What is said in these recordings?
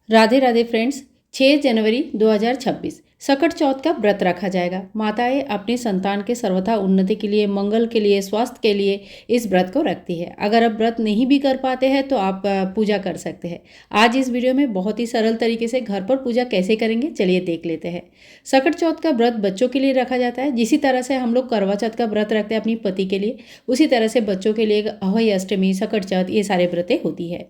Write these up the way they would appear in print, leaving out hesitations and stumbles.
Radhe Radhe friends. 6 जनवरी 2026 सकट चौथ का व्रत रखा जाएगा। माताएं अपनी संतान के सर्वथा उन्नति के लिए, मंगल के लिए, स्वास्थ्य के लिए इस व्रत को रखती है। अगर आप व्रत नहीं भी कर पाते हैं तो आप पूजा कर सकते हैं। आज इस वीडियो में बहुत ही सरल तरीके से घर पर पूजा कैसे करेंगे चलिए देख लेते हैं। सकट चौथ का व्रत बच्चों के लिए रखा जाता है। जिसी तरह से हम लोग करवा चौथ का व्रत रखते हैं अपनी पति के लिए, उसी तरह से बच्चों के लिए अहोई अष्टमी, सकट चौथ ये सारे व्रतें होती है।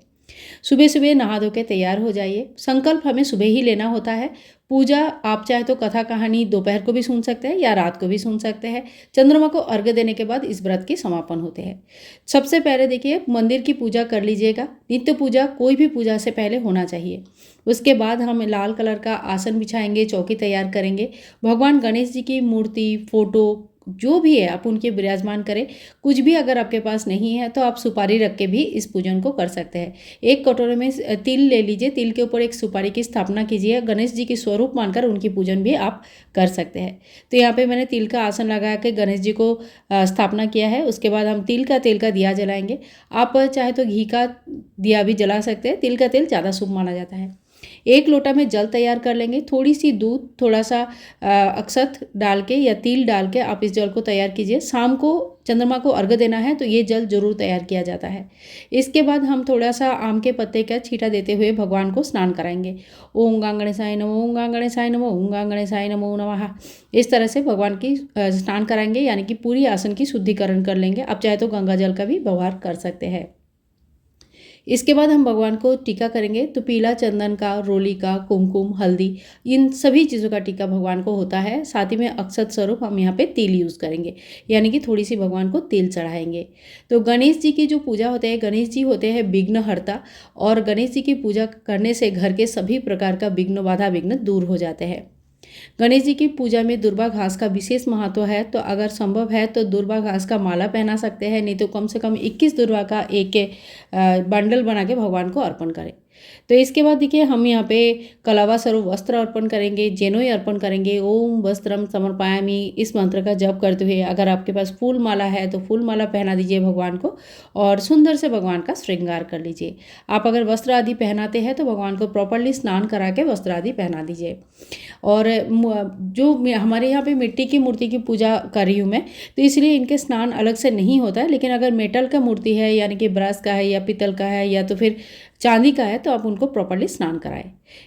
सुबह सुबह नहा धो के तैयार हो जाइए। संकल्प हमें सुबह ही लेना होता है। पूजा आप चाहे तो कथा कहानी दोपहर को भी सुन सकते हैं या रात को भी सुन सकते हैं। चंद्रमा को अर्घ्य देने के बाद इस व्रत के समापन होते हैं। सबसे पहले देखिए, मंदिर की पूजा कर लीजिएगा। नित्य पूजा कोई भी पूजा से पहले होना चाहिए। उसके बाद हम लाल कलर का आसन बिछाएंगे, चौकी तैयार करेंगे। भगवान गणेश जी की मूर्ति, फोटो जो भी है आप उनके विराजमान करें। कुछ भी अगर आपके पास नहीं है तो आप सुपारी रख के भी इस पूजन को कर सकते हैं। एक कटोरे में तिल ले लीजिए, तिल के ऊपर एक सुपारी की स्थापना कीजिए। गणेश जी के स्वरूप मानकर उनकी पूजन भी आप कर सकते हैं। तो यहाँ पे मैंने तिल का आसन लगा के गणेश जी को स्थापना किया है। उसके बाद हम तिल का दिया जलाएंगे। आप चाहे तो घी का दिया भी जला सकते हैं। तिल का तेल ज़्यादा शुभ माना जाता है। एक लोटा में जल तैयार कर लेंगे। थोड़ी सी दूध, थोड़ा सा अक्षत डाल के या तिल डाल के आप इस जल को तैयार कीजिए। शाम को चंद्रमा को अर्घ्य देना है तो ये जल जरूर तैयार किया जाता है। इसके बाद हम थोड़ा सा आम के पत्ते का छींटा देते हुए भगवान को स्नान कराएंगे। ओम गणेशाय नमो, ओम गणेशाय नमो, ओम गणेशाय नमो नमः। इस तरह से भगवान की स्नान कराएंगे, यानी कि पूरी आसन की शुद्धिकरण कर लेंगे। आप चाहे तो गंगा जल का भी व्यवहार कर सकते हैं। इसके बाद हम भगवान को टीका करेंगे। तो पीला चंदन का, रोली का, कुमकुम, हल्दी, इन सभी चीज़ों का टीका भगवान को होता है। साथ ही में अक्षत स्वरूप हम यहाँ पे तिल यूज़ करेंगे, यानी कि थोड़ी सी भगवान को तिल चढ़ाएंगे। तो गणेश जी की जो पूजा होते हैं, गणेश जी होते हैं विघ्नहर्ता, और गणेश जी की पूजा करने से घर के सभी प्रकार का विघ्न, बाधा विघ्न दूर हो जाते हैं। गणेश जी की पूजा में दुर्वा घास का विशेष महत्व है। तो अगर संभव है तो दुर्वा घास का माला पहना सकते हैं, नहीं तो कम से कम 21 दुर्वा का एक बंडल बना के भगवान को अर्पण करें। तो इसके बाद देखिए, हम यहाँ पे कलावा स्वरूप वस्त्र अर्पण करेंगे, जेनोई अर्पण करेंगे। ओम वस्त्रम समर्पयामि इस मंत्र का जप करते हुए, अगर आपके पास फूल माला है तो फूल माला पहना दीजिए भगवान को, और सुंदर से भगवान का श्रृंगार कर लीजिए। आप अगर वस्त्र आदि पहनाते हैं तो भगवान को प्रॉपरली स्नान करा के वस्त्र आदि पहना दीजिए। और जो हमारे यहाँ पे मिट्टी की मूर्ति की पूजा कर रही हूँ मैं, तो इसलिए इनके स्नान अलग से नहीं होता है। लेकिन अगर मेटल का मूर्ति है, यानी कि ब्रश का है या पीतल का है या तो फिर चांदी का है, तो आप उनको प्रॉपरली स्नान कराएं।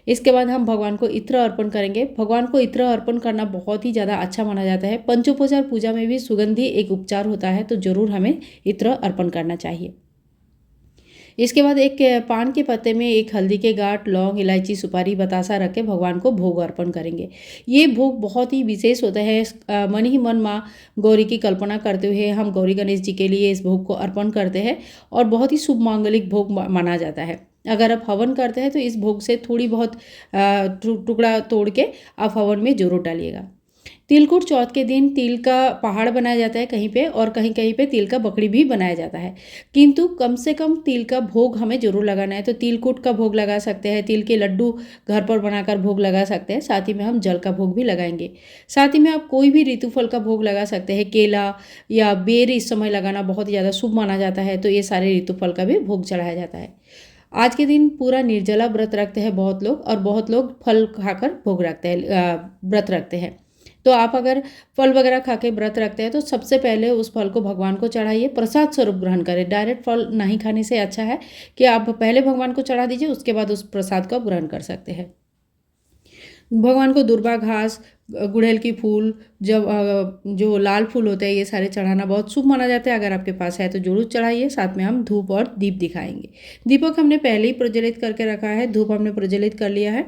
इसके बाद हम भगवान को इत्र अर्पण करेंगे। भगवान को इत्र अर्पण करना बहुत ही ज़्यादा अच्छा माना जाता है। पंचोपचार पूजा में भी सुगंधी एक उपचार होता है, तो जरूर हमें इत्र अर्पण करना चाहिए। इसके बाद एक पान के पत्ते में एक हल्दी के गांठ, लौंग, इलायची, सुपारी, बतासा रख के भगवान को भोग अर्पण करेंगे। ये भोग बहुत ही विशेष होता है। मन ही मन माँ गौरी की कल्पना करते हुए हम गौरी गणेश जी के लिए इस भोग को अर्पण करते हैं, और बहुत ही शुभ मांगलिक भोग माना जाता है। अगर आप हवन करते हैं तो इस भोग से थोड़ी बहुत टुकड़ा तोड़ के आप हवन में जरूर डालिएगा। तिलकुट चौथ के दिन तिल का पहाड़ बनाया जाता है कहीं पे, और कहीं कहीं पे तिल का बकड़ी भी बनाया जाता है। किंतु कम से कम तिल का भोग हमें जरूर लगाना है। तो तिलकुट का भोग लगा सकते हैं, तिल के लड्डू घर पर बनाकर भोग लगा सकते हैं। साथ ही में हम जल का भोग भी लगाएंगे। साथ ही में आप कोई भी ऋतुफल का भोग लगा सकते हैं। केला या बेर इस समय लगाना बहुत ही ज़्यादा शुभ माना जाता है, तो ये सारे ऋतुफल का भी भोग चढ़ाया जाता है। आज के दिन पूरा निर्जला व्रत रखते हैं बहुत लोग, और बहुत लोग फल खाकर भोग रखते हैं, व्रत रखते हैं। तो आप अगर फल वगैरह खा के व्रत रखते हैं तो सबसे पहले उस फल को भगवान को चढ़ाइए, प्रसाद स्वरूप ग्रहण करें। डायरेक्ट फल नहीं खाने से अच्छा है कि आप पहले भगवान को चढ़ा दीजिए, उसके बाद उस प्रसाद को आप ग्रहण कर सकते हैं। भगवान को दुर्वा घास, गुड़हल की फूल, जब जो लाल फूल होते हैं, ये सारे चढ़ाना बहुत शुभ माना जाता है। अगर आपके पास है तो जरूर चढ़ाइए। साथ में हम धूप और दीप दिखाएंगे। दीपक हमने पहले ही प्रज्वलित करके रखा है, धूप हमने प्रज्वलित कर लिया है।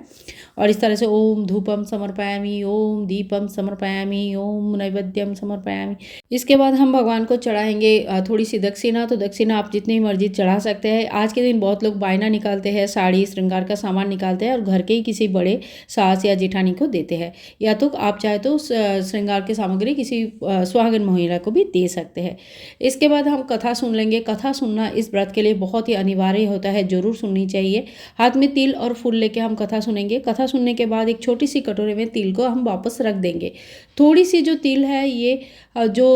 और इस तरह से ओम धूपम समर्पयामि, ओम दीपम समर्पयामि, ओम नैवेद्यम समर्पयामि। इसके बाद हम भगवान को चढ़ाएंगे थोड़ी सी दक्षिणा। तो दक्षिणा आप जितनी मर्जी चढ़ा सकते हैं। आज के दिन बहुत लोग बायना निकालते हैं, साड़ी, श्रृंगार का सामान निकालते हैं और घर के ही किसी बड़े सास या जेठानी को देते हैं, या तो लोग आप चाहे तो श्रृंगार की सामग्री किसी सुहागिन महिला को भी दे सकते हैं। इसके बाद हम कथा सुन लेंगे। कथा सुनना इस व्रत के लिए बहुत ही अनिवार्य होता है, ज़रूर सुननी चाहिए। हाथ में तिल और फूल लेके हम कथा सुनेंगे। कथा सुनने के बाद एक छोटी सी कटोरे में तिल को हम वापस रख देंगे। थोड़ी सी जो तिल है ये जो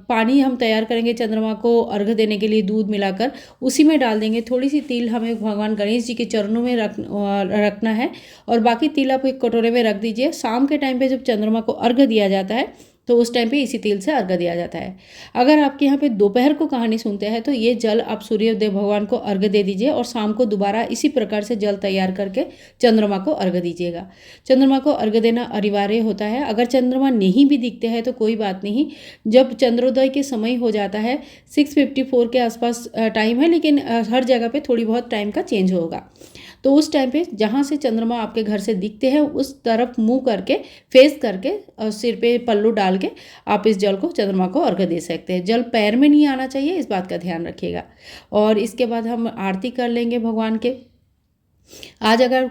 पानी हम तैयार करेंगे चंद्रमा को अर्घ्य देने के लिए दूध मिलाकर, उसी में डाल देंगे। थोड़ी सी तिल हमें भगवान गणेश जी के चरणों में रखना है और बाकी तिल आप एक कटोरे में रख दीजिए। शाम के टाइम पे जब चंद्रमा को अर्घ्य दिया जाता है तो उस टाइम पे इसी तिल से अर्घ्य दिया जाता है। अगर आपके यहाँ पे दोपहर को कहानी सुनते हैं तो ये जल आप सूर्यदेव भगवान को अर्घ्य दे दीजिए और शाम को दोबारा इसी प्रकार से जल तैयार करके चंद्रमा को अर्घ्य दीजिएगा। चंद्रमा को अर्घ्य देना अनिवार्य होता है। अगर चंद्रमा नहीं भी दिखते हैं तो कोई बात नहीं, जब चंद्रोदय के समय हो जाता है 6:54 के आसपास टाइम है, लेकिन हर जगह पे थोड़ी बहुत टाइम का चेंज होगा। तो उस टाइम पे जहाँ से चंद्रमा आपके घर से दिखते हैं उस तरफ मुंह करके, फेस करके और सिर पे पल्लू डाल के आप इस जल को चंद्रमा को अर्घ्य दे सकते हैं। जल पैर में नहीं आना चाहिए, इस बात का ध्यान रखिएगा। और इसके बाद हम आरती कर लेंगे भगवान के। आज अगर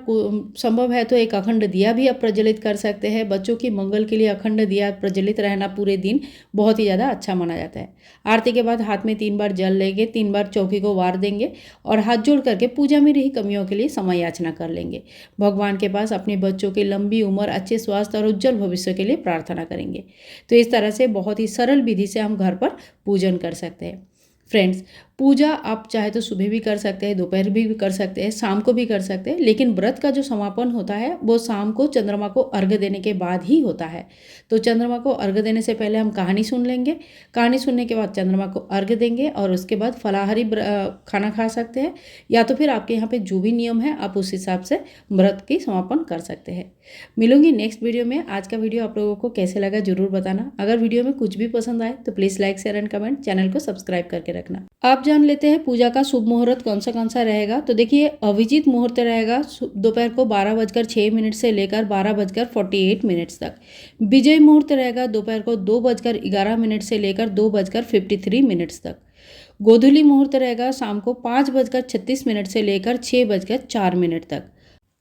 संभव है तो एक अखंड दिया भी आप प्रज्वलित कर सकते हैं। बच्चों की मंगल के लिए अखंड दिया प्रज्वलित रहना पूरे दिन बहुत ही ज़्यादा अच्छा माना जाता है। आरती के बाद हाथ में 3 बार जल लेंगे, 3 बार चौकी को वार देंगे और हाथ जोड़ करके पूजा में रही कमियों के लिए समय याचना कर लेंगे। भगवान के पास अपने बच्चों की लंबी उम्र, अच्छे स्वास्थ्य और उज्जवल भविष्य के लिए प्रार्थना करेंगे। तो इस तरह से बहुत ही सरल विधि से हम घर पर पूजन कर सकते हैं। फ्रेंड्स, पूजा आप चाहे तो सुबह भी कर सकते हैं, दोपहर भी कर सकते हैं, शाम को भी कर सकते हैं, लेकिन व्रत का जो समापन होता है वो शाम को चंद्रमा को अर्घ्य देने के बाद ही होता है। तो चंद्रमा को अर्घ्य देने से पहले हम कहानी सुन लेंगे। कहानी सुनने के बाद चंद्रमा को अर्घ्य देंगे और उसके बाद फलाहारी खाना खा सकते हैं, या तो फिर आपके यहाँ पे जो भी नियम है आप उस हिसाब से व्रत की समापन कर सकते हैं। मिलूंगी नेक्स्ट वीडियो में। आज का वीडियो आप लोगों को कैसे लगा जरूर बताना। अगर वीडियो में कुछ भी पसंद आए तो please like, share and comment, channel को सब्सक्राइब करके रखना। आप जान लेते हैं पूजा का शुभ मुहूर्त कौन सा रहेगा। तो देखिए, अभिजीत मुहूर्त रहेगा दोपहर को 12:06 से लेकर 12:48 तक। विजय मुहूर्त रहेगा दोपहर को 2:11 से लेकर 2:53 तक। गोधूली मुहूर्त रहेगा शाम को 5:36 से लेकर 6:04 तक।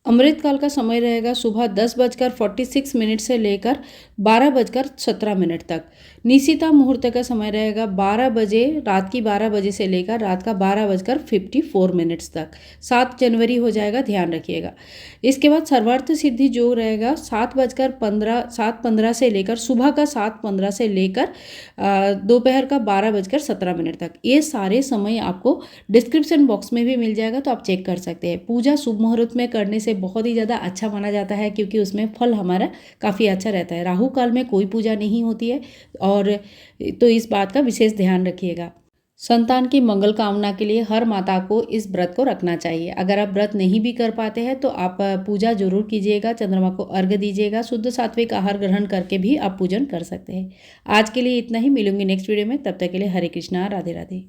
अमृतकाल का समय रहेगा सुबह 10:46 से लेकर 12:17 तक। निशिता मुहूर्त का समय रहेगा 12 बजे, रात की 12 बजे से लेकर रात का 12:54 तक। 7 जनवरी हो जाएगा, ध्यान रखिएगा। इसके बाद सर्वार्थ सिद्धि जो रहेगा 7:15 से लेकर सुबह का 7:15 से लेकर दोपहर का 12:17 तक। ये सारे समय आपको डिस्क्रिप्शन बॉक्स में भी मिल जाएगा, तो आप चेक कर सकते हैं। पूजा शुभ मुहूर्त में करने से बहुत ही ज़्यादा अच्छा माना जाता है, क्योंकि उसमें फल हमारा काफ़ी अच्छा रहता है। राहु काल में कोई पूजा नहीं होती है, और तो इस बात का विशेष ध्यान रखिएगा। संतान की मंगल कामना के लिए हर माता को इस व्रत को रखना चाहिए। अगर आप व्रत नहीं भी कर पाते हैं तो आप पूजा जरूर कीजिएगा, चंद्रमा को अर्घ्य दीजिएगा। शुद्ध सात्विक आहार ग्रहण करके भी आप पूजन कर सकते हैं। आज के लिए इतना ही। मिलूंगी नेक्स्ट वीडियो में, तब तक के लिए हरे कृष्णा, राधे राधे।